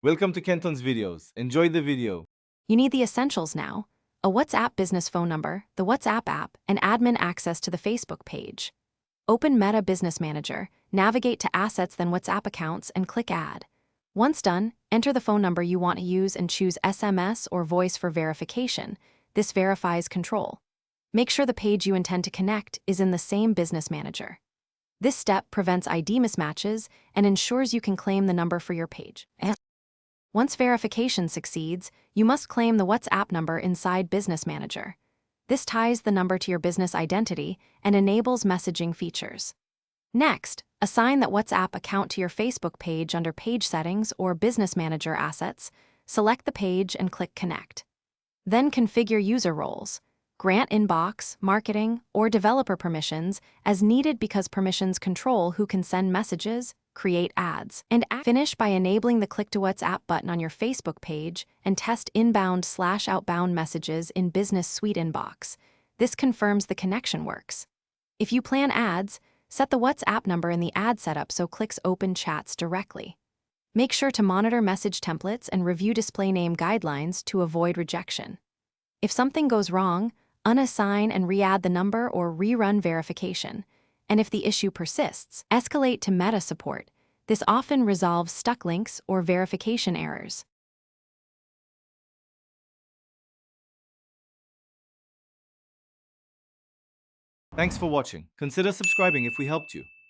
Welcome to Kenton's videos. Enjoy the video. You need the essentials now: a WhatsApp business phone number, the WhatsApp app, and admin access to the Facebook page. Open Meta Business Manager, navigate to Assets, then WhatsApp Accounts, and click Add. Once done, enter the phone number you want to use and choose SMS or voice for verification. This verifies control. Make sure the page you intend to connect is in the same business manager. This step prevents ID mismatches and ensures you can claim the number for your page. Once verification succeeds, you must claim the WhatsApp number inside Business Manager. This ties the number to your business identity and enables messaging features. Next, assign that WhatsApp account to your Facebook page under Page Settings or Business Manager Assets. Select the page and click Connect. Then configure user roles. Grant inbox, marketing, or developer permissions as needed because permissions control who can send messages, create ads, and finish by enabling the Click to WhatsApp button on your Facebook page and test inbound/outbound messages in Business Suite inbox. This confirms the connection works. If you plan ads, set the WhatsApp number in the ad setup so clicks open chats directly. Make sure to monitor message templates and review display name guidelines to avoid rejection. If something goes wrong, unassign and re-add the number or rerun verification. And if the issue persists, escalate to Meta support. This often resolves stuck links or verification errors. Thanks for watching. Consider subscribing if we helped you.